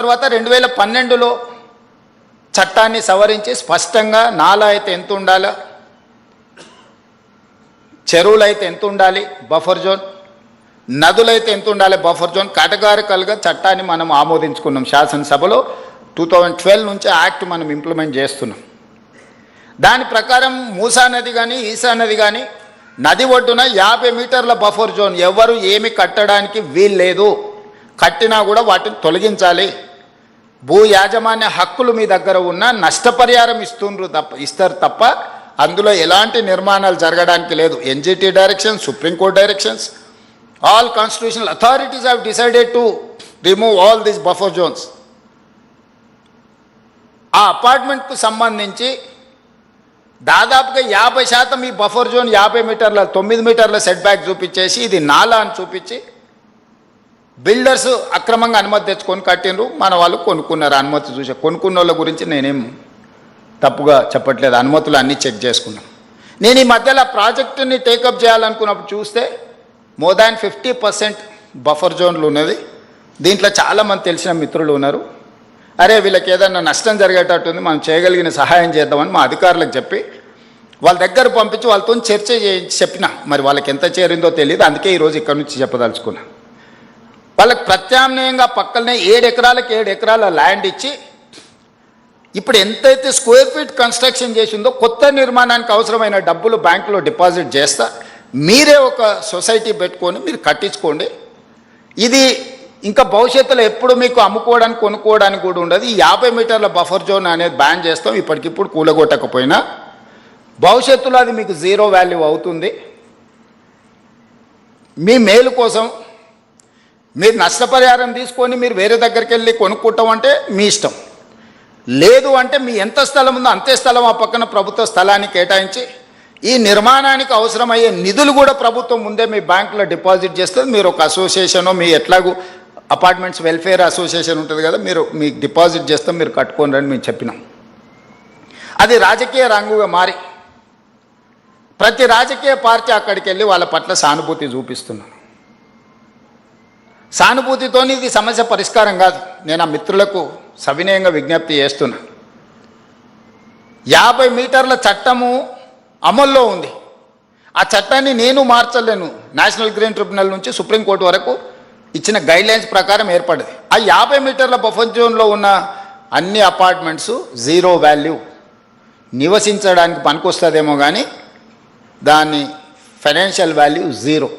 తర్వాత 2012లో చట్టాన్ని సవరించి స్పష్టంగా నాలా అయితే ఎంత ఉండాలి, చెరువులు అయితే ఎంత ఉండాలి బఫర్ జోన్, నదులైతే ఎంత ఉండాలి బఫర్ జోన్, కేటగారికల్గా చట్టాన్ని మనం ఆమోదించుకున్నాం శాసనసభలో. 2012 నుంచి యాక్ట్ మనం ఇంప్లిమెంట్ చేస్తున్నాం. దాని ప్రకారం మూసా నది కానీ ఈసా నది కానీ నది ఒడ్డున 50 మీటర్ల బఫర్ జోన్, ఎవరు ఏమి కట్టడానికి వీల్లేదు, కట్టినా కూడా వాటిని తొలగించాలి. భూ యాజమాన్య హక్కులు మీ దగ్గర ఉన్న నష్టపరిహారం ఇస్తారు తప్ప అందులో ఎలాంటి నిర్మాణాలు జరగడానికి లేదు. NGT directions, supreme court directions, all constitutional authorities have decided to remove all these buffer zones. ఆ అపార్ట్మెంట్కు సంబంధించి దాదాపుగా 50% ఈ బఫర్ జోన్ 50 మీటర్ల 9 మీటర్ల సెట్ బ్యాక్ చూపించేసి ఇది నాలా అని చూపించి బిల్డర్స్ అక్రమంగా అనుమతి తెచ్చుకొని కట్టినరు. మన వాళ్ళు కొనుక్కున్నారు. అనుమతి చూసే కొనుక్కున్న వాళ్ళ గురించి నేనేం తప్పుగా చెప్పట్లేదు, అనుమతులు అన్నీ చెక్ చేసుకున్నాం. నేను ఈ మధ్యలో ప్రాజెక్టుని టేకప్ చేయాలనుకున్నప్పుడు చూస్తే మోర్ దాన్ 50% బఫర్ జోన్లు ఉన్నది. దీంట్లో చాలామంది తెలిసిన మిత్రులు ఉన్నారు. అరే వీళ్ళకి ఏదన్నా నష్టం జరిగేటట్టుంది, మనం చేయగలిగిన సహాయం చేద్దామని మా అధికారులకు చెప్పి వాళ్ళ దగ్గర పంపించి వాళ్ళతో చర్చ చెప్పిన. మరి వాళ్ళకి ఎంత చేరిందో తెలియదు, అందుకే ఈరోజు ఇక్కడ నుంచి చెప్పదలుచుకున్నా. వాళ్ళకి ప్రత్యామ్నాయంగా పక్కనే 7 ఎకరాలకు 7 ఎకరాల ల్యాండ్ ఇచ్చి ఇప్పుడు ఎంతైతే స్క్వేర్ ఫీట్ కన్స్ట్రక్షన్ చేసిందో కొత్త నిర్మాణానికి అవసరమైన డబ్బులు బ్యాంకులో డిపాజిట్ చేస్తా, మీరే ఒక సొసైటీ పెట్టుకొని మీరు కట్టించుకోండి. ఇది ఇంకా భవిష్యత్తులో ఎప్పుడు మీకు అమ్ముకోవడానికి కొనుక్కోవడానికి కూడా ఉండదు. ఈ 50 మీటర్ల బఫర్ జోన్ అనేది బ్యాన్ చేస్తాం. ఇప్పటికిప్పుడు కూలగొట్టకపోయినా భవిష్యత్తులో అది మీకు జీరో వాల్యూ అవుతుంది. మీ మేలు కోసం మీరు నష్టపరిహారం తీసుకొని మీరు వేరే దగ్గరికి వెళ్ళి కొనుక్కుంటామంటే మీ ఇష్టం. లేదు అంటే మీ ఎంత స్థలం ఉందో అంతే స్థలం ఆ పక్కన ప్రభుత్వ స్థలాన్ని కేటాయించి ఈ నిర్మాణానికి అవసరమయ్యే నిధులు కూడా ప్రభుత్వం ముందే మీ బ్యాంకులో డిపాజిట్ చేస్తుంది. మీరు ఒక అసోసియేషను, మీ ఎట్లాగూ అపార్ట్మెంట్స్ వెల్ఫేర్ అసోసియేషన్ ఉంటుంది కదా, మీరు మీకు డిపాజిట్ చేస్తాం, మీరు కట్టుకోండి అని మేము చెప్పినాం. అది రాజకీయ రంగుగా మారి ప్రతి రాజకీయ పార్టీ అక్కడికి వెళ్ళి వాళ్ళ పట్ల సానుభూతి చూపిస్తున్నారు. సానుభూతితో ఇది సమస్య పరిష్కారం కాదు. నేను ఆ మిత్రులకు సవినయంగా విజ్ఞప్తి చేస్తున్నా. 50 మీటర్ల చట్టము అమల్లో ఉంది. ఆ చట్టాన్ని నేను మార్చలేను. నేషనల్ గ్రీన్ ట్రిబ్యునల్ నుంచి సుప్రీంకోర్టు వరకు ఇచ్చిన గైడ్లైన్స్ ప్రకారం ఏర్పడింది. ఆ 50 మీటర్ల బఫర్ జోన్లో ఉన్న అన్ని అపార్ట్మెంట్స్ జీరో వాల్యూ, నివసించడానికి పనికొస్తుందేమో కానీ దాని ఫైనాన్షియల్ వాల్యూ జీరో.